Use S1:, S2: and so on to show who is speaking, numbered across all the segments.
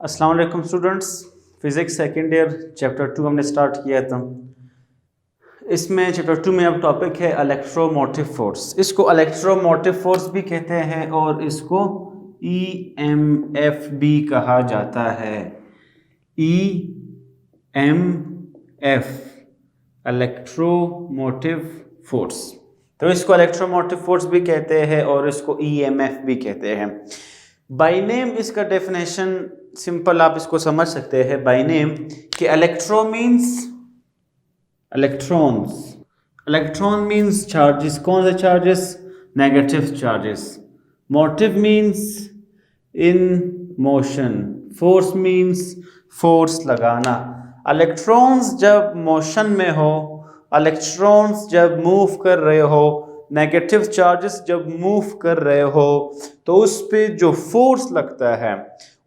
S1: अस्सलाम वालेकुम students. Physics second year chapter 2 हमने स्टार्ट किया था। इसमें चैप्टर 2 में अब टॉपिक है इलेक्ट्रोमोटिव फोर्स। इसको इलेक्ट्रोमोटिव फोर्स भी कहते हैं और इसको EMF भी कहा जाता है। EMF electromotive force. तो इसको इलेक्ट्रोमोटिव फोर्स भी कहते हैं और इसको EMF भी कहते हैं। बाय नेम इसका डेफिनेशन सिंपल आप इसको समझ सकते हैं बाय नेम कि electro means electrons, electron means charges. कौन से charges? Negative charges. Motive means in motion, force means force लगाना। इलेक्ट्रॉन्स जब मोशन में हो, इलेक्ट्रॉन्स जब मूव कर रहे हो, नेगेटिव चार्जेस जब मूव कर रहे हो तो उस पे जो फोर्स लगता है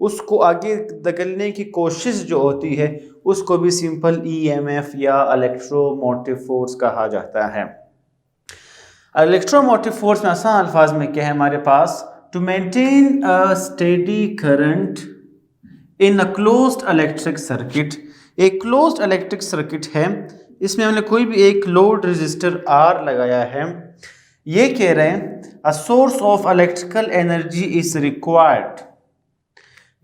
S1: उसको आगे धकेलने की कोशिश जो होती है उसको भी सिंपल EMF या इलेक्ट्रोमोटिव फोर्स कहा जाता है। इलेक्ट्रोमोटिव फोर्स में आसान अल्फाज में क्या है हमारे पास? To maintain a steady current in a closed electric circuit. एक क्लोज्ड इलेक्ट्रिक सर्किट है, इसमें हमने कोई भी एक लोड रेजिस्टर R लगाया है। ये कह रहे हैं a source of electrical energy is required.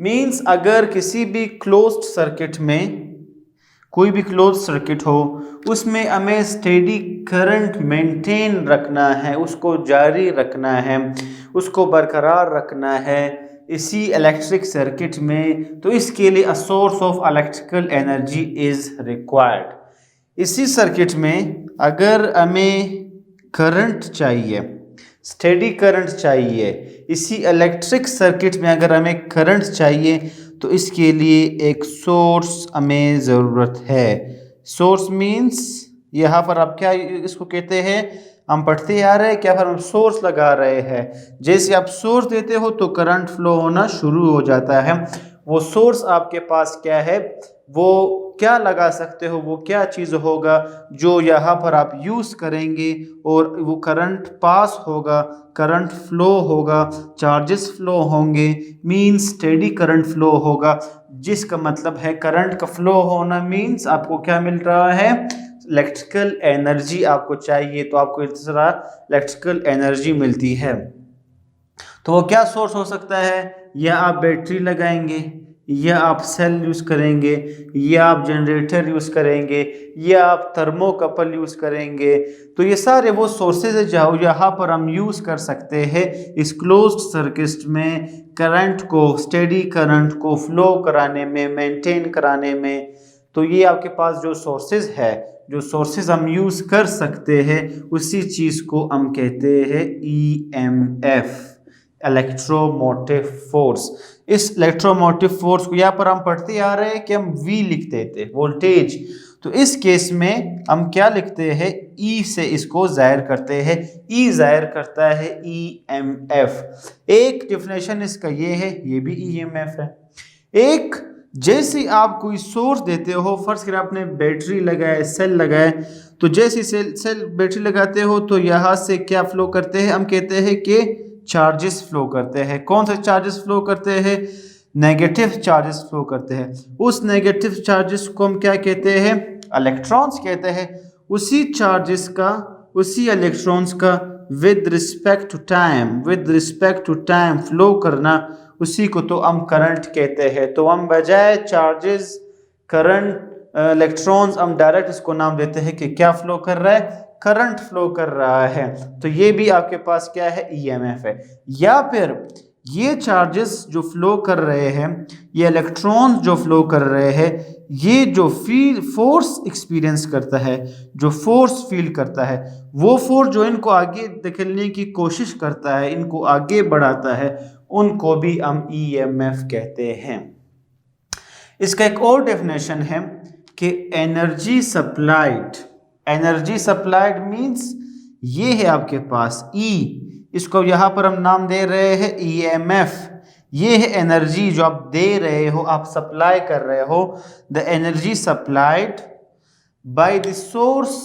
S1: Means अगर किसी भी क्लोज्ड सर्किट में, कोई भी क्लोज्ड सर्किट हो, उसमें हमें स्टेडी करंट मेंटेन रखना है, उसको जारी रखना है, उसको बरकरार रखना है इसी इलेक्ट्रिक सर्किट में, तो इसके लिए a source of electrical energy is required. इसी सर्किट में अगर हमें करंट चाहिए, स्टेडी करंट चाहिए, इसी इलेक्ट्रिक सर्किट में अगर हमें करंट चाहिए तो इसके लिए एक सोर्स हमें ज़रूरत है। सोर्स मीन्स यहाँ पर आप क्या इसको कहते हैं, हम पढ़ते आ रहे हैं क्या पर हम सोर्स लगा रहे हैं। जैसे आप सोर्स देते हो तो करंट फ्लो होना शुरू हो जाता है। वो सोर्स आपके पास क्या है, वो क्या लगा सकते हो, वो क्या चीज़ होगा जो यहाँ पर आप यूज़ करेंगे और वो करंट पास होगा, करंट फ्लो होगा, चार्जेस फ्लो होंगे, मीन्स स्टेडी करंट फ्लो होगा। जिसका मतलब है करंट का फ्लो होना मीन्स आपको क्या मिल रहा है, इलेक्ट्रिकल एनर्जी आपको चाहिए, तो आपको इस तरह इलेक्ट्रिकल एनर्जी मिलती है। तो वो क्या सोर्स हो सकता है? या आप बैटरी लगाएंगे, या आप सेल यूज़ करेंगे, या आप जनरेटर यूज़ करेंगे, या आप थर्मोकपल यूज़ करेंगे। तो ये सारे वो सोर्सेज है जहाँ यहाँ पर हम यूज़ कर सकते हैं इस क्लोज्ड सर्किट में करंट को, स्टेडी करंट को फ्लो कराने में, मेंटेन कराने में। तो ये आपके पास जो सोर्सेज है, जो सोर्सेज हम यूज़ कर सकते हैं, उसी चीज़ को हम कहते हैं EMF इलेक्ट्रोमोटिव फोर्स। इस इलेक्ट्रोमोटिव फोर्स को यहाँ पर हम पढ़ते आ रहे हैं कि हम V लिखते थे, वोल्टेज। तो इस केस में हम क्या लिखते हैं, E से इसको जाहिर करते हैं। E जाहिर करता है EMF। एक डेफिनेशन इसका ये है, ये भी EMF है। एक, जैसे आप कोई सोर्स देते हो, फर्स्ट करें आपने बैटरी लगाए, सेल लगाए, तो जैसे सेल बैटरी लगाते हो तो यहाँ से क्या फ्लो करते हैं, हम कहते हैं कि चार्जेस फ्लो करते हैं। कौन से चार्जेस फ्लो करते हैं? नेगेटिव चार्जेस फ्लो करते हैं। उस नेगेटिव चार्जेस को हम क्या कहते हैं? इलेक्ट्रॉन्स कहते हैं। उसी चार्जेस का, उसी इलेक्ट्रॉन्स का with respect to time, with respect to time flow करना, उसी को तो हम करंट कहते हैं। तो हम बजाय चार्जेस, करंट, इलेक्ट्रॉन्स, हम डायरेक्ट इसको नाम देते हैं कि क्या फ्लो कर रहा है, करंट फ्लो कर रहा है। तो ये भी आपके पास क्या है, EMF है। या फिर ये चार्जेस जो फ्लो कर रहे हैं, ये इलेक्ट्रॉन्स जो फ्लो कर रहे हैं, ये जो फील फोर्स एक्सपीरियंस करता है, जो फोर्स फील करता है, वो फोर्स जो इनको आगे धकेलने की कोशिश करता है, इनको आगे बढ़ाता है, उनको भी हम EMF कहते हैं। इसका एक और डेफिनेशन है कि energy supplied. Energy supplied means ये है आपके पास E, इसको यहाँ पर हम नाम दे रहे हैं EMF। ये है एनर्जी जो आप दे रहे हो, आप सप्लाई कर रहे हो। The energy supplied by the source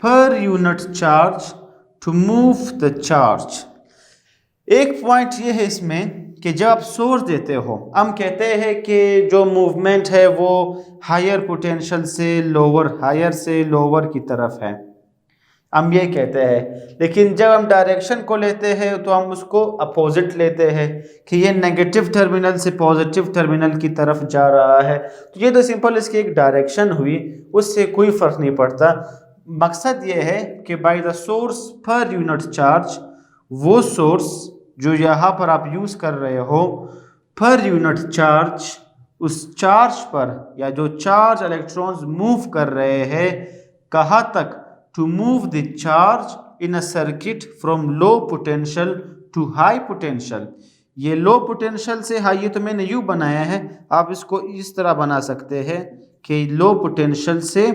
S1: per unit charge to move the charge. एक पॉइंट ये है इसमें कि जब आप सोर्स देते हो, हम कहते हैं कि जो मूवमेंट है वो हायर पोटेंशियल से लोअर, हायर से लोअर की तरफ है, हम ये कहते हैं। लेकिन जब हम डायरेक्शन को लेते हैं तो हम उसको अपोजिट लेते हैं कि ये नेगेटिव टर्मिनल से पॉजिटिव टर्मिनल की तरफ जा रहा है। तो ये तो सिंपल इसकी एक डायरेक्शन हुई, उससे कोई फ़र्क नहीं पड़ता। मकसद ये है कि bye the source per unit charge, वो सोर्स जो यहाँ पर आप यूज़ कर रहे हो पर यूनिट चार्ज, उस चार्ज पर या जो चार्ज इलेक्ट्रॉन्स मूव कर रहे हैं, कहाँ तक, to move the charge in a circuit from low potential to high potential। ये लो पोटेंशियल से हाई, ये तो मैंने यू बनाया है, आप इसको इस तरह बना सकते हैं कि लो पोटेंशियल से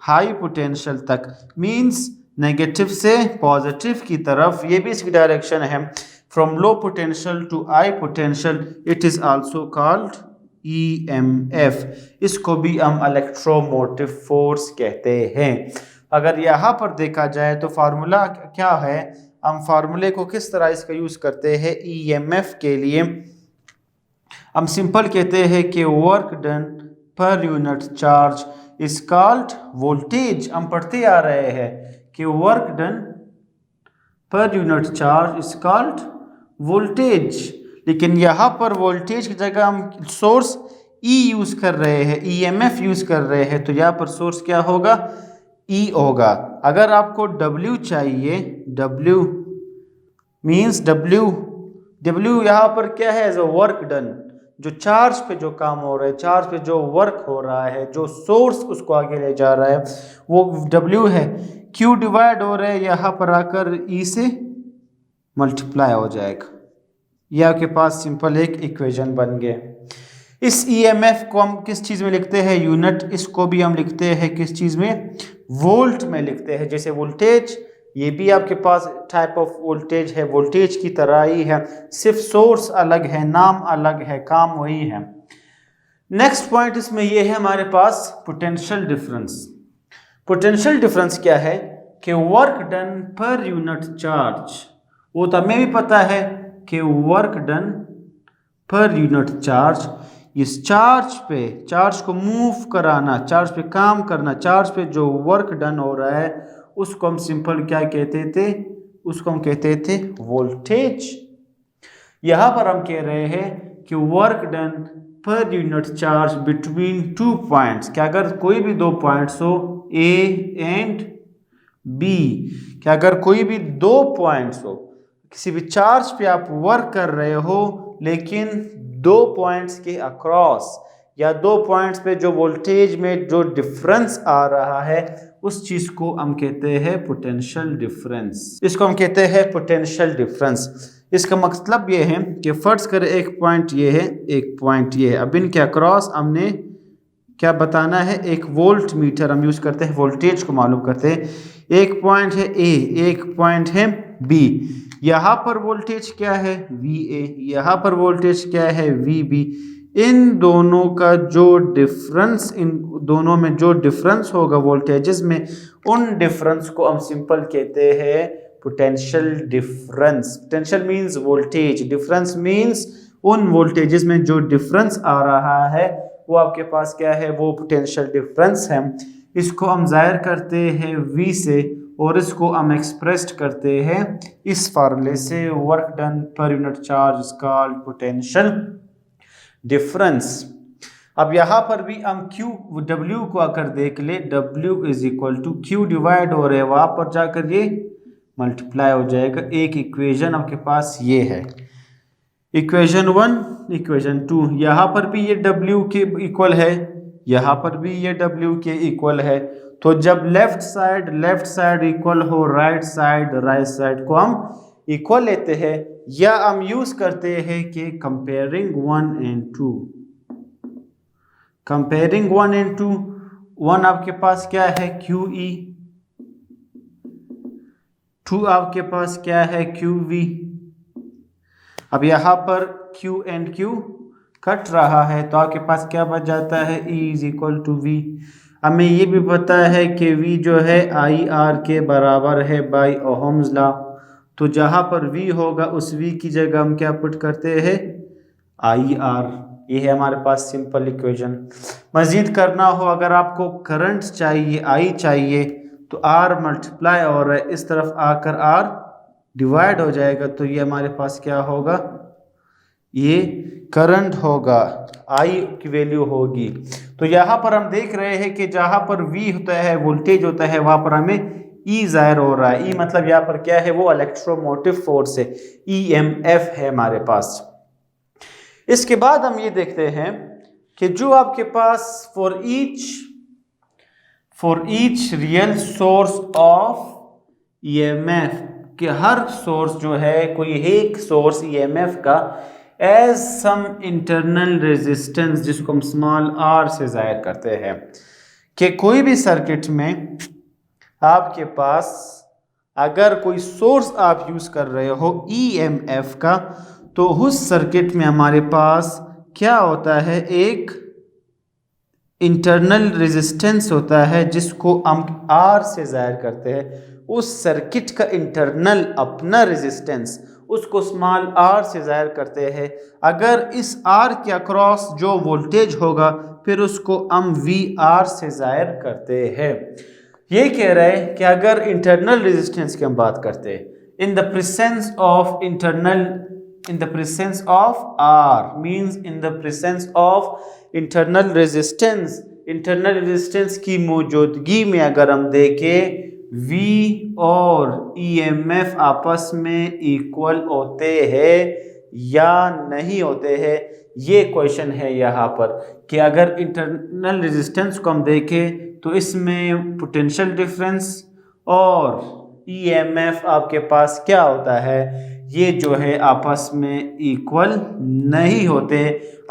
S1: हाई पोटेंशियल तक, मींस नेगेटिव से पॉजिटिव की तरफ, ये भी इसकी डायरेक्शन है। From low potential to high potential, it is also called EMF। इसको भी हम इलेक्ट्रोमोटिव फोर्स कहते हैं। अगर यहाँ पर देखा जाए तो फार्मूला क्या है, हम फार्मूले को किस तरह इसका यूज़ करते हैं EMF के लिए, हम सिंपल कहते हैं कि वर्क डन पर unit charge is called voltage. हम पढ़ते आ रहे हैं कि वर्क डन पर unit charge is called voltage, लेकिन यहाँ पर वोल्टेज की जगह हम सोर्स E यूज़ कर रहे हैं, EMF यूज़ कर रहे हैं, तो यहाँ पर सोर्स क्या होगा, E होगा। अगर आपको W चाहिए, W मीन्स W यहाँ पर क्या है, एज अ वर्क डन, जो चार्ज पे जो काम हो रहा है, चार्ज पे जो वर्क हो रहा है, जो सोर्स उसको आगे ले जा रहा है, वो W है। Q डिवाइड हो रहा है, यहाँ पर आकर E से मल्टीप्लाई हो जाएगा। यह आपके पास सिंपल एक इक्वेशन बन गया। इस EMF को हम किस चीज़ में लिखते हैं, यूनिट, इसको भी हम लिखते हैं किस चीज़ में, वोल्ट में लिखते हैं। जैसे वोल्टेज, ये भी आपके पास टाइप ऑफ वोल्टेज है, वोल्टेज की तरह ही है, सिर्फ सोर्स अलग है, नाम अलग है, काम वही है। नेक्स्ट पॉइंट इसमें ये है हमारे पास पोटेंशियल डिफरेंस। पोटेंशियल डिफरेंस क्या है कि वर्क डन पर यूनिट चार्ज, वो तो हमें भी पता है कि वर्क डन पर यूनिट चार्ज, इस चार्ज को मूव कराना, चार्ज पे काम करना, चार्ज पे जो वर्क डन हो रहा है, उसको हम सिंपल क्या कहते थे, उसको हम कहते थे वोल्टेज। यहाँ पर हम कह रहे हैं कि वर्क डन पर यूनिट चार्ज बिटवीन 2 पॉइंट्स, क्या अगर कोई भी 2 पॉइंट्स हो A एंड B, क्या अगर कोई भी 2 पॉइंट्स हो, किसी भी चार्ज पे आप वर्क कर रहे हो, लेकिन 2 पॉइंट्स के अक्रॉस या 2 पॉइंट्स पे जो वोल्टेज में जो डिफरेंस आ रहा है, उस चीज को हम कहते हैं पोटेंशियल डिफरेंस। इसको हम कहते हैं पोटेंशियल डिफरेंस। इसका मतलब ये है कि फर्ज करें एक पॉइंट ये है, एक पॉइंट ये है, अब इनके अक्रॉस हमने क्या बताना है, एक वोल्ट मीटर हम यूज करते हैं, वोल्टेज को मालूम करते हैं। एक पॉइंट है A, एक पॉइंट है B। यहाँ पर वोल्टेज क्या है, VA, यहाँ पर वोल्टेज क्या है, VB। इन दोनों का जो डिफरेंस, इन दोनों में जो डिफरेंस होगा वोल्टेजेस में, उन डिफरेंस को हम सिंपल कहते हैं potential difference. Potential means voltage, difference means उन वोल्टेजेस में जो डिफरेंस आ रहा है, वो आपके पास क्या है, वो पोटेंशियल डिफरेंस है। इसको हम जाहिर करते हैं V से, और इसको हम एक्सप्रेस्ड करते हैं इस फार्मूले से, वर्क डन पर unit charge is called potential difference. अब यहाँ पर भी हम W को आकर देख ले, W is equal to Q divide हो रहे हैं, वहाँ पर जाकर ये मल्टीप्लाई हो जाएगा। एक इक्वेशन आपके पास ये है, इक्वेशन 1, इक्वेशन 2। यहाँ पर भी ये W के इक्वल है, यहाँ पर भी ये W के इक्वल है। तो जब लेफ्ट साइड इक्वल हो राइट साइड को हम इक्वल लेते हैं, या हम यूज करते हैं कि कंपेयरिंग 1 एंड 2। कंपेयरिंग 1 एंड 2, 1 आपके पास क्या है, QE, 2 आपके पास क्या है, QV। अब यहाँ पर Q एंड Q कट रहा है, तो आपके पास क्या बच जाता है, E is equal to V। हमें ये भी पता है कि V जो है IR के बराबर है बाय ओहम्स लॉ। तो जहाँ पर V होगा, उस V की जगह हम क्या पुट करते हैं, आई आर। ये है हमारे पास सिंपल इक्वेशन। मज़ीद करना हो, अगर आपको करंट चाहिए, आई चाहिए, तो आर मल्टीप्लाई और इस तरफ आकर आर डिवाइड हो जाएगा, तो ये हमारे पास क्या होगा, ये करंट होगा, आई की वैल्यू होगी। तो यहाँ पर हम देख रहे हैं कि जहाँ पर V होता है, वोल्टेज होता है, वहाँ पर हमें E जाहिर हो रहा है। E मतलब यहाँ पर क्या है, वो इलेक्ट्रोमोटिव फोर्स है, EMF है हमारे पास। इसके बाद हम ये देखते हैं कि जो आपके पास for each real source of EMF, कि हर सोर्स जो है, कोई एक सोर्स EMF का एज सम इंटरनल रेजिस्टेंस, जिसको हम स्मॉल r से जाहिर करते हैं, कि कोई भी सर्किट में आपके पास अगर कोई सोर्स आप यूज कर रहे हो EMF का, तो उस सर्किट में हमारे पास क्या होता है, एक इंटरनल रेजिस्टेंस होता है जिसको हम R से जाहिर करते हैं। उस सर्किट का इंटरनल अपना रेजिस्टेंस, उसको स्मॉल r से जाहिर करते हैं। अगर इस R के अक्रॉस जो वोल्टेज होगा, फिर उसको हम VR से जाहिर करते हैं। ये कह रहे हैं कि अगर इंटरनल रेजिस्टेंस की हम बात करते हैं, in the presence of R means in the presence of internal resistance की मौजूदगी में अगर हम देखें, V और EMF आपस में इक्वल होते हैं या नहीं होते हैं, ये क्वेश्चन है यहाँ पर। कि अगर इंटरनल रेजिस्टेंस को हम देखें तो इसमें पोटेंशियल डिफरेंस और EMF आपके पास क्या होता है, ये जो है आपस में इक्वल नहीं होते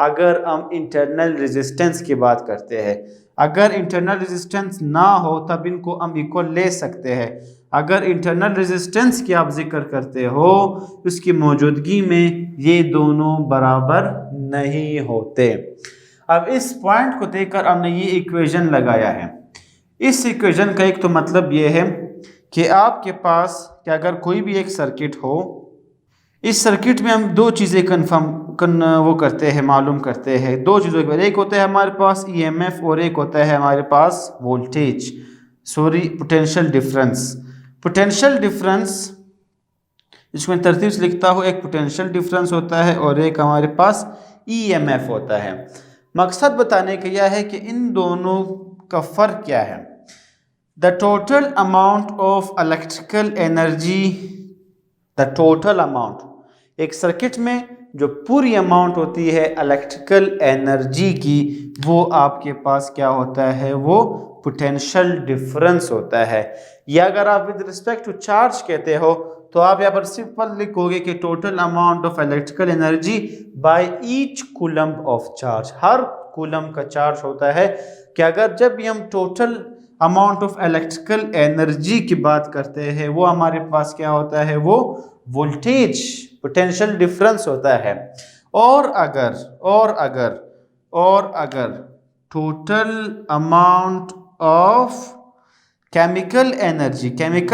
S1: अगर हम इंटरनल रेजिस्टेंस की बात करते हैं। अगर इंटरनल रेजिस्टेंस ना हो तब इनको हम इक्वल ले सकते हैं। अगर इंटरनल रेजिस्टेंस की आप जिक्र करते हो, उसकी मौजूदगी में ये दोनों बराबर नहीं होते। अब इस पॉइंट को देखकर हमने ये इक्वेशन लगाया है। इस इक्वेशन का एक तो मतलब ये है कि आपके पास कि अगर कोई भी एक सर्किट हो, इस सर्किट में हम दो चीज़ें वो करते हैं, मालूम करते हैं। दो चीज़ों के बारे, एक होता है हमारे पास EMF और एक होता है हमारे पास वोल्टेज, पोटेंशियल डिफरेंस। इसको मैं तरतीब से लिखता हूँ, एक पोटेंशियल डिफरेंस होता है और एक हमारे पास EMF होता है। मकसद बताने का यह है कि इन दोनों का फ़र्क क्या है। The total amount of electrical energy, the total amount, एक सर्किट में जो पूरी अमाउंट होती है इलेक्ट्रिकल एनर्जी की, वो आपके पास क्या होता है, वो पोटेंशियल डिफरेंस होता है। या अगर आप विद रिस्पेक्ट टू चार्ज कहते हो, तो आप यहाँ पर सिंपल लिखोगे कि total amount of electrical energy by each coulomb of charge. Her coulomb का चार्ज होता है कि अगर जब भी हम total amount of electrical energy की बात करते हैं, वो हमारे पास क्या होता है, वो वोल्टेज, पोटेंशियल डिफरेंस होता है। और अगर total amount of chemical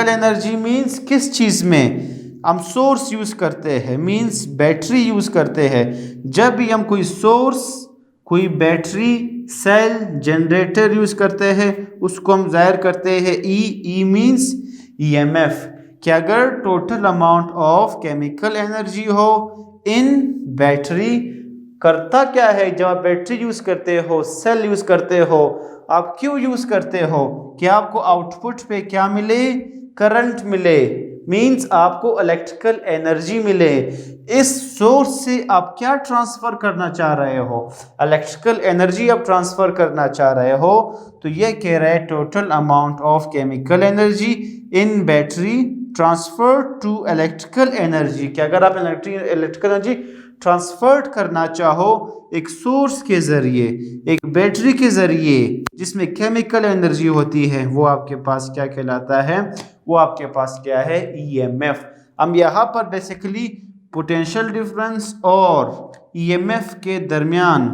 S1: energy means किस चीज़ में हम सोर्स यूज़ करते हैं, मीन्स बैटरी यूज़ करते हैं। जब भी हम कोई सोर्स, कोई बैटरी, सेल, जनरेटर यूज़ करते हैं, उसको हम जाहिर करते हैं ई मीन्स EMF। कि अगर total amount of chemical energy हो इन बैटरी, करता क्या है, जब आप बैटरी यूज़ करते हो, सेल यूज़ करते हो, आप क्यों यूज़ करते हो, कि आपको आउटपुट पे क्या मिले, करंट मिले, मीन्स आपको इलेक्ट्रिकल एनर्जी मिले। इस सोर्स से आप क्या ट्रांसफ़र करना चाह रहे हो, इलेक्ट्रिकल एनर्जी आप ट्रांसफ़र करना चाह रहे हो। तो ये कह रहा है total amount of chemical energy in battery transfer to electrical energy. कि अगर आप इलेक्ट्रिकल एनर्जी ट्रांसफर करना चाहो एक सोर्स के ज़रिए, एक बैटरी के ज़रिए जिसमें केमिकल एनर्जी होती है, वो आपके पास क्या कहलाता है, वो आपके पास क्या है, EMF। हम यहाँ पर बेसिकली पोटेंशियल डिफरेंस और EMF के दरमियान,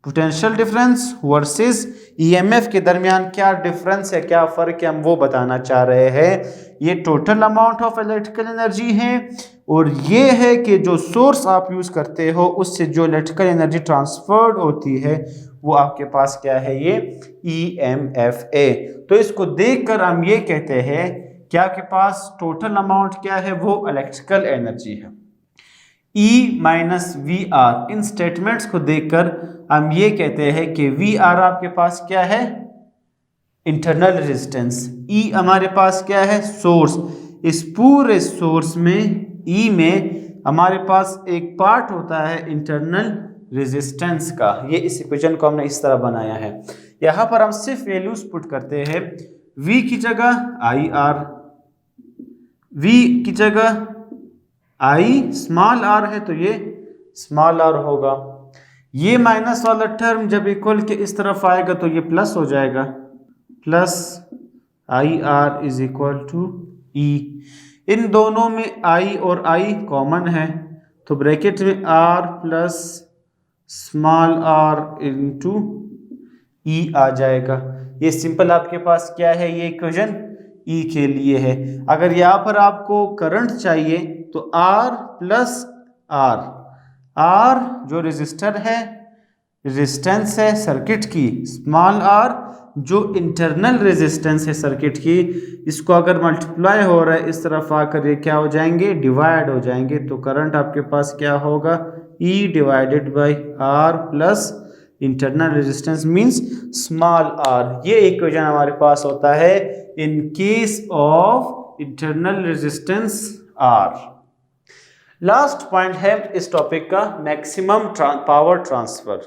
S1: पोटेंशियल डिफरेंस वर्सेस ईएमएफ के दरमियान क्या डिफरेंस है, क्या फ़र्क है, हम वो बताना चाह रहे हैं। ये total amount of electrical energy है और ये है कि जो सोर्स आप यूज़ करते हो उससे जो इलेक्ट्रिकल एनर्जी ट्रांसफर्ड होती है वो आपके पास क्या है, ये EMFA। तो इसको देखकर हम ये कहते हैं कि आपके पास टोटल अमाउंट क्या है, वो इलेक्ट्रिकल एनर्जी है। E माइनस वी आर, इन स्टेटमेंट्स को देखकर हम ये कहते हैं कि वी आर आपके पास क्या है, इंटरनल रेजिस्टेंस। E हमारे पास क्या है, सोर्स। इस पूरे सोर्स में E में हमारे पास एक पार्ट होता है इंटरनल रेजिस्टेंस का। ये इस इक्वेशन को हमने इस तरह बनाया है। यहाँ पर हम सिर्फ वैल्यूज पुट करते हैं। V की जगह आई आर, V की जगह आई स्मॉल आर है तो ये स्मॉल आर होगा। ये माइनस वाला टर्म जब इक्वल के इस तरफ आएगा तो ये प्लस हो जाएगा, plus I R is equal to E. इन दोनों में आई और आई कॉमन है तो ब्रैकेट में R plus small R into E आ जाएगा। ये सिंपल आपके पास क्या है, ये इक्वेशन ई के लिए है। अगर यहाँ पर आपको करंट चाहिए तो आर प्लस आर, आर जो रेजिस्टर है, रेजिस्टेंस है सर्किट की, स्मॉल आर जो इंटरनल रेजिस्टेंस है सर्किट की, इसको अगर मल्टीप्लाई हो रहा है इस तरफ आकर ये क्या हो जाएंगे, डिवाइड हो जाएंगे। तो करंट आपके पास क्या होगा, E divided by R plus internal resistance means small R. ये इक्वेशन हमारे पास होता है in case of internal resistance R. Last point है इस टॉपिक का, मैक्सिमम पावर ट्रांसफर।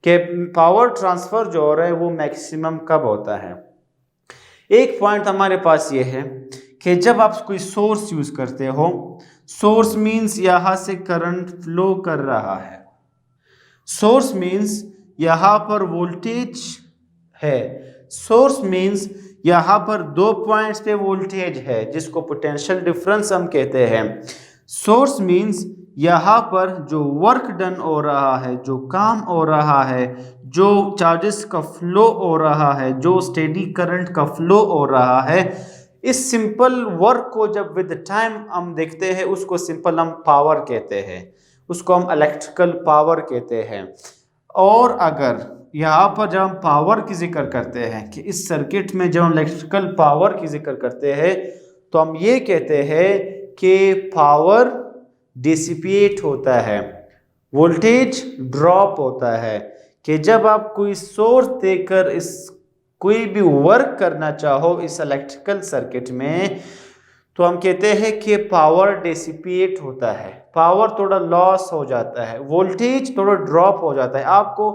S1: के पावर ट्रांसफर जो हो रहा है वो मैक्सिमम कब होता है। एक पॉइंट हमारे पास ये है कि जब आप कोई सोर्स यूज करते हो, सोर्स मींस यहां से करंट फ्लो कर रहा है, सोर्स मींस यहां पर वोल्टेज है, सोर्स मींस यहां पर 2 पॉइंट्स पे वोल्टेज है जिसको पोटेंशियल डिफरेंस हम कहते हैं। सोर्स मींस यहाँ पर जो वर्क डन हो रहा है, जो काम हो रहा है, जो चार्जेस का फ्लो हो रहा है, जो स्टेडी करंट का फ्लो हो रहा है, इस सिंपल वर्क को जब विद टाइम हम देखते हैं उसको सिंपल हम पावर कहते हैं, उसको हम इलेक्ट्रिकल पावर कहते हैं। और अगर यहाँ पर जब हम पावर की जिक्र करते हैं कि इस सर्किट में जब हम इलेक्ट्रिकल पावर की जिक्र करते हैं तो हम ये कहते हैं कि पावर डिसिपेट होता है, वोल्टेज ड्रॉप होता है। कि जब आप कोई सोर्स देकर इस कोई भी वर्क करना चाहो इस इलेक्ट्रिकल सर्किट में तो हम कहते हैं कि पावर डिसिपेट होता है, पावर थोड़ा लॉस हो जाता है, वोल्टेज थोड़ा ड्रॉप हो जाता है। आपको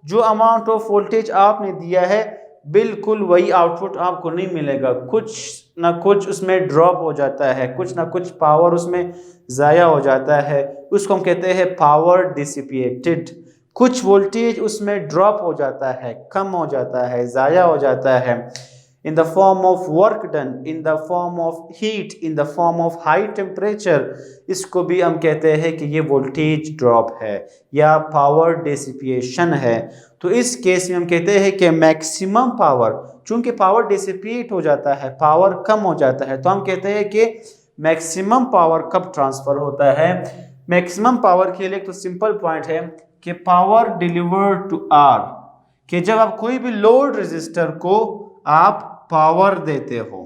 S1: जो अमाउंट ऑफ वोल्टेज आपने दिया है बिल्कुल वही आउटपुट आपको नहीं मिलेगा, कुछ ना कुछ उसमें ड्रॉप हो जाता है, कुछ ना कुछ पावर उसमें ज़ाया हो जाता है, उसको हम कहते हैं पावर डिसिपेटेड। कुछ वोल्टेज उसमें ड्रॉप हो जाता है, कम हो जाता है, ज़ाया हो जाता है, in the form of work done, in the form of heat, in the form of high temperature, इसको भी हम कहते हैं कि ये वोल्टेज ड्रॉप है या पावर डिसिपेशन है। तो इस केस में हम कहते हैं कि मैक्सिमम पावर, चूंकि पावर डिसिपेट हो जाता है, पावर कम हो जाता है, तो हम कहते हैं कि मैक्सिमम पावर कब ट्रांसफर होता है। मैक्सिमम पावर के लिए तो सिंपल पॉइंट है कि पावर डिलीवर्ड टू आर, कि जब आप कोई भी लोड रेजिस्टर को आप पावर देते हो,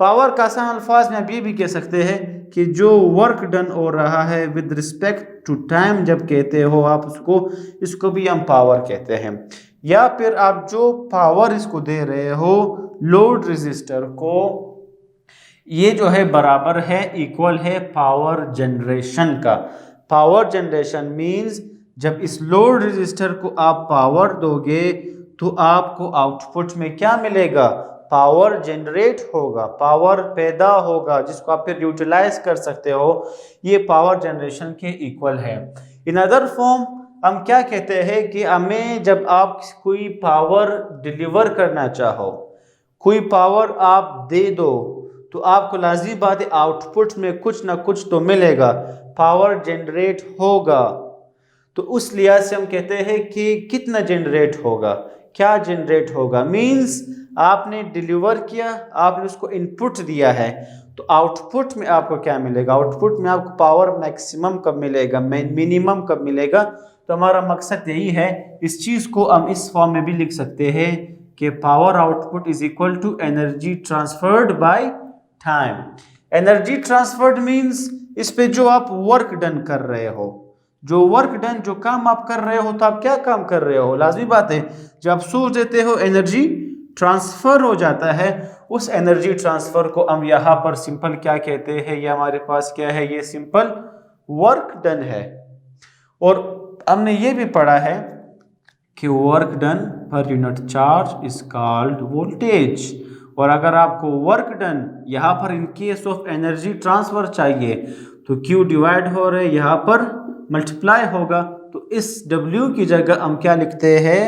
S1: पावर का आसान अल्फाज में आप ये भी कह सकते हैं कि जो वर्क डन हो रहा है विद रिस्पेक्ट टू टाइम जब कहते हो आप उसको, इसको भी हम पावर कहते हैं। या फिर आप जो पावर इसको दे रहे हो लोड रेजिस्टर को, ये जो है बराबर है, इक्वल है पावर जनरेशन का। पावर जनरेशन मींस जब इस लोड रेजिस्टर को आप पावर दोगे तो आपको आउटपुट में क्या मिलेगा, पावर जनरेट होगा, पावर पैदा होगा जिसको आप फिर यूटिलाइज कर सकते हो। ये पावर जनरेशन के इक्वल है। इन अदर फॉर्म हम क्या कहते हैं कि हमें जब आप कोई पावर डिलीवर करना चाहो, कोई पावर आप दे दो तो आपको लाज़मी बात है आउटपुट में कुछ ना कुछ तो मिलेगा, पावर जनरेट होगा। तो उस लिहाज से हम कहते हैं कि कितना जनरेट होगा, क्या जनरेट होगा, मींस आपने डिलीवर किया, आपने उसको इनपुट दिया है, तो आउटपुट में आपको क्या मिलेगा, आउटपुट में आपको पावर मैक्सिमम कब मिलेगा, मिनिमम कब मिलेगा। तो हमारा मकसद यही है, इस चीज को हम इस फॉर्म में भी लिख सकते हैं कि power output is equal to energy transferred by time. Energy transferred means इस पे जो आप वर्क डन कर रहे हो, जो वर्क डन, जो काम आप कर रहे हो, तो आप क्या काम कर रहे हो, लाजमी बात है जब आप सोच देते हो एनर्जी ट्रांसफर हो जाता है, उस एनर्जी ट्रांसफर को हम यहाँ पर सिंपल क्या कहते हैं, ये हमारे पास क्या है, ये सिंपल वर्क डन है। और हमने ये भी पढ़ा है कि वर्क डन पर unit charge is called voltage. और अगर आपको वर्क डन यहाँ पर इन केस ऑफ एनर्जी ट्रांसफर चाहिए तो Q डिवाइड हो रहे यहाँ पर मल्टीप्लाई होगा, तो इस W की जगह हम क्या लिखते हैं,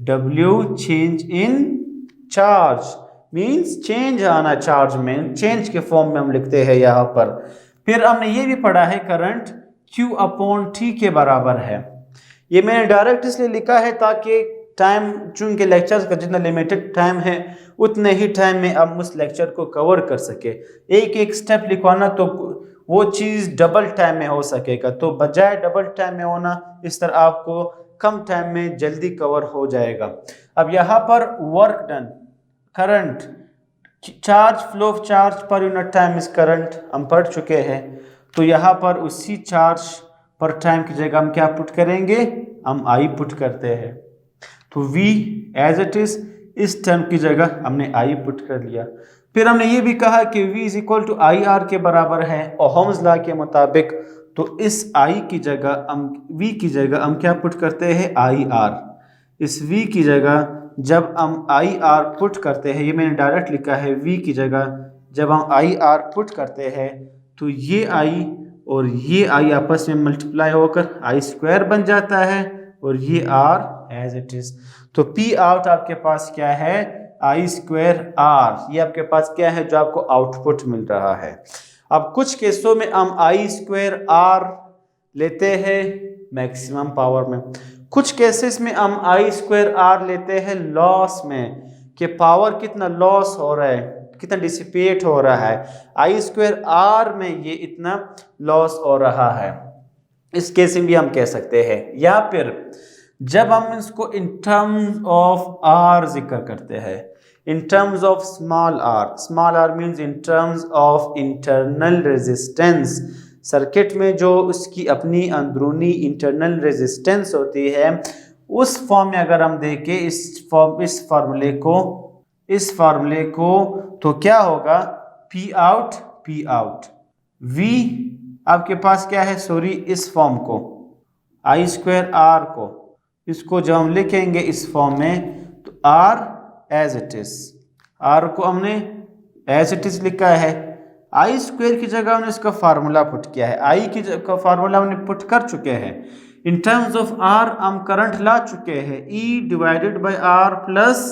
S1: W change in charge, means change आना चार्ज में, चेंज के फॉर्म में हम लिखते हैं यहाँ पर। फिर हमने ये भी पढ़ा है करंट Q अपॉन T के बराबर है। ये मैंने डायरेक्ट इसलिए लिखा है ताकि टाइम, चूंकि लेक्चर्स का जितना लिमिटेड टाइम है उतने ही टाइम में आप उस लेक्चर को कवर कर सके। एक एक स्टेप लिखवाना तो वो चीज़ डबल टाइम में हो सकेगा, तो बजाय डबल टाइम में होना, इस तरह आपको कम टाइम में जल्दी कवर हो जाएगा। अब यहाँ पर work done, current, charge, flow of charge per unit time is current हम पढ़ चुके हैं, तो यहाँ पर उसी चार्ज पर टाइम की जगह हम क्या पुट करेंगे, हम I पुट करते हैं, तो V एज इट इज, इस टर्म की जगह हमने I पुट कर लिया। फिर हमने ये भी कहा कि V is equal to IR के बराबर है ओहम्स लॉ के मुताबिक, तो इस I की जगह हम, V की जगह हम क्या पुट करते हैं, IR। इस V की जगह जब हम IR पुट करते हैं, ये मैंने डायरेक्ट लिखा है, V की जगह जब हम IR पुट करते हैं तो ये I और ये I आपस में मल्टीप्लाई होकर I स्क्वायर बन जाता है, और ये R एज इट इज। तो P आउट आपके पास क्या है, I स्क्वायर R, ये आपके पास क्या है, जो आपको आउटपुट मिल रहा है। अब कुछ केसों में हम I स्क्वायर R लेते हैं मैक्सिमम पावर में, कुछ केसेस में हम I स्क्वायर R लेते हैं लॉस में, कि पावर कितना लॉस हो रहा है, कितना डिसिपेट हो रहा है, I स्क्वायर R में ये इतना लॉस हो रहा है, इस केस में भी हम कह सकते हैं। या फिर जब हम इसको इन टर्म्स ऑफ R जिक्र करते हैं, in terms of small r means in terms of internal resistance, circuit में जो उसकी अपनी अंदरूनी इंटरनल रेजिस्टेंस होती है, उस फॉर्म में अगर हम देखें इस फार्मूले को तो क्या होगा, P आउट V आपके पास क्या है, सॉरी इस फॉर्म को I स्क्वायर R को, इसको जब हम लिखेंगे इस फॉर्म में तो R as it is, R को हमने एज इट इज लिखा है, I स्क्वायर की जगह हमने इसका फार्मूला पुट किया है, I की जगह फार्मूला हमने पुट कर चुके हैं। इन टर्म्स ऑफ R हम करंट ला चुके हैं, E divided by R plus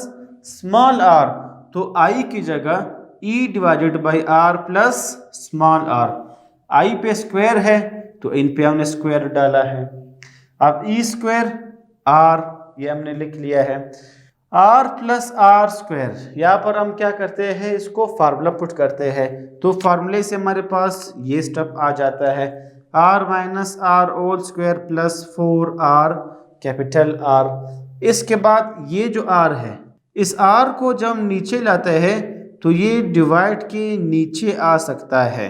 S1: small r, तो I की जगह E divided by R plus small r, I पे स्क्वायर है तो इन पे हमने स्क्वायर डाला है। अब E स्क्वायर R ये हमने लिख लिया है, R प्लस R स्क्वायर, यहाँ पर हम क्या करते हैं, इसको फार्मूला पुट करते हैं, तो फार्मूले से हमारे पास ये स्टेप आ जाता है, R minus R whole square plus 4R capital R। इसके बाद ये जो R है, इस R को जब हम नीचे लाते हैं तो ये डिवाइड के नीचे आ सकता है,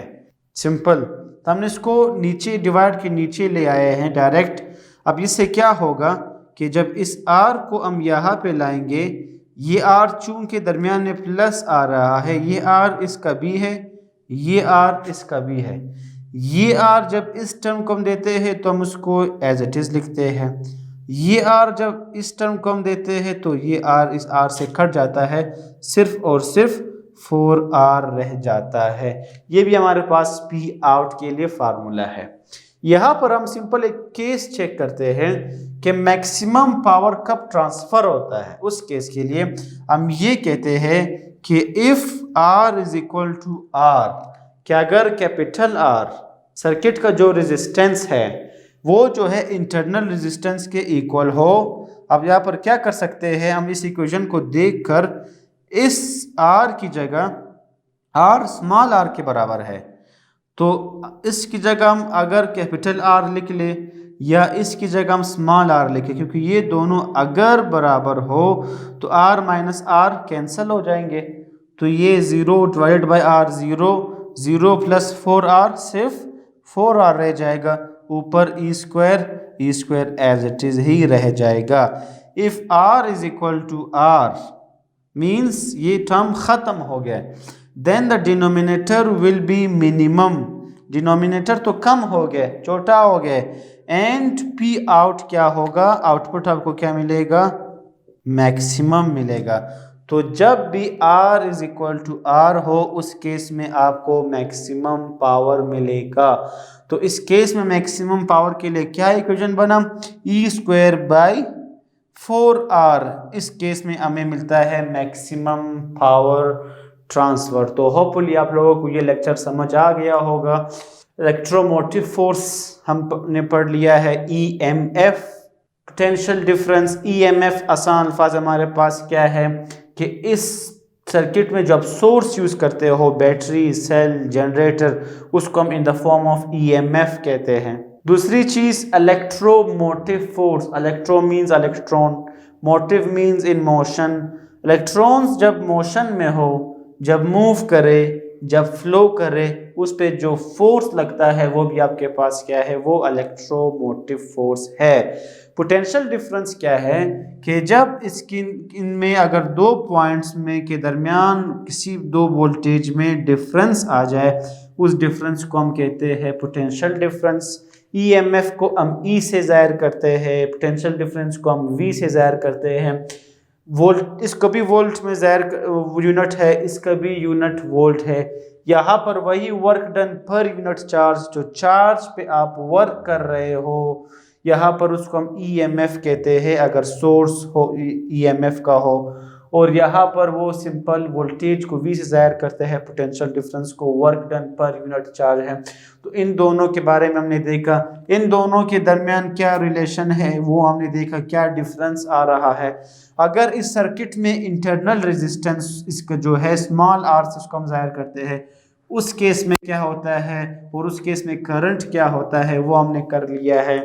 S1: सिंपल, तो हमने इसको नीचे डिवाइड के नीचे ले आए हैं डायरेक्ट। अब इससे क्या होगा कि जब इस R को हम यहाँ पे लाएंगे, ये R चूंकि दरमियान में प्लस आ रहा है, ये R इसका भी है, ये R इसका भी है, ये R जब इस टर्म को हम देते हैं तो हम उसको एज इट इज़ लिखते हैं, ये R जब इस टर्म को हम देते हैं तो ये R इस R से कट जाता है, सिर्फ और सिर्फ 4R रह जाता है। ये भी हमारे पास P आउट के लिए फार्मूला है। यहाँ पर हम सिंपल एक केस चेक करते हैं कि मैक्सिमम पावर कब ट्रांसफर होता है। उस केस के लिए हम ये कहते हैं कि if R is equal to R, कि अगर कैपिटल R सर्किट का जो रेजिस्टेंस है वो जो है इंटरनल रेजिस्टेंस के इक्वल हो, अब यहाँ पर क्या कर सकते हैं, हम इस इक्वेशन को देखकर इस r की जगह r स्मॉल r के बराबर है, तो इसकी जगह हम अगर कैपिटल R लिख ले या इसकी जगह हम स्मॉल r लिखें, क्योंकि ये दोनों अगर बराबर हो तो r माइनस r कैंसिल हो जाएंगे, तो ये 0 divide by r 0, 0 plus 4r सिर्फ 4r रह जाएगा, ऊपर E square as it is ही रह जाएगा। If r is equal to r means ये टर्म खत्म हो गया, then the denominator will be minimum, denominator तो कम हो गया, छोटा हो गया, एंड पी आउट क्या होगा, आउटपुट आपको क्या मिलेगा, मैक्सिमम मिलेगा। तो जब भी r is equal to r हो उस केस में आपको मैक्सिमम पावर मिलेगा। तो इस केस में मैक्सिमम पावर के लिए क्या इक्वेशन बना, ई स्क्वायर बाई 4r, इस केस में हमें मिलता है मैक्सिमम पावर ट्रांसफर। तो होपफुली आप लोगों को ये लेक्चर समझ आ गया होगा। इलेक्ट्रोमोटिव फोर्स हमने पढ़ लिया है, EMF, पोटेंशियल डिफरेंस, EMF आसान अल्फाज हमारे पास क्या है कि इस सर्किट में जब सोर्स यूज करते हो, बैटरी, सेल, जनरेटर, उसको हम in the form of EMF कहते हैं। दूसरी चीज electromotive force, electro means electron, motive means in motion. Electrons जब मोशन में हो, जब मूव करे, जब फ्लो करे, उस पे जो फोर्स लगता है वो भी आपके पास क्या है, वो इलेक्ट्रोमोटिव फोर्स है। पोटेंशियल डिफरेंस क्या है कि जब इसकी इनमें अगर दो पॉइंट्स में के दरमियान किसी दो वोल्टेज में डिफरेंस आ जाए, उस डिफरेंस को हम कहते हैं पोटेंशियल डिफरेंस। EMF को हम E से ज़ाहिर करते हैं, पोटेंशियल डिफरेंस को हम V से ज़ाहिर करते हैं। वोल्ट, इसको भी वोल्ट में ज़ाहिर यूनिट है, इसका भी यूनिट वोल्ट है। यहाँ पर वही वर्क डन पर यूनिट चार्ज, जो चार्ज पे आप वर्क कर रहे हो, यहाँ पर उसको हम EMF कहते हैं अगर सोर्स हो EMF का हो, और यहाँ पर वो सिंपल वोल्टेज को V से ज़ाहिर करते हैं, पोटेंशियल डिफरेंस को वर्क डन पर यूनिट चार्ज है। तो इन दोनों के बारे में हमने देखा, इन दोनों के दरमियान क्या रिलेशन है वो हमने देखा, क्या डिफरेंस आ रहा है। अगर इस सर्किट में इंटरनल रेजिस्टेंस इसका जो है स्मॉल r से उसको हम ज़ाहिर करते हैं, उस केस में क्या होता है और उस केस में करंट क्या होता है वो हमने कर लिया है।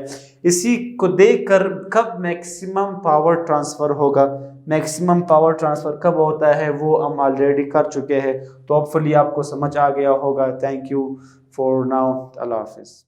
S1: इसी को देखकर कब मैक्सिमम पावर ट्रांसफ़र होगा, मैक्सिमम पावर ट्रांसफ़र कब होता है वो हम ऑलरेडी कर चुके हैं। तो होपफुली आपको समझ आ गया होगा। थैंक यू फॉर नाउ, अल्लाह हाफिज़।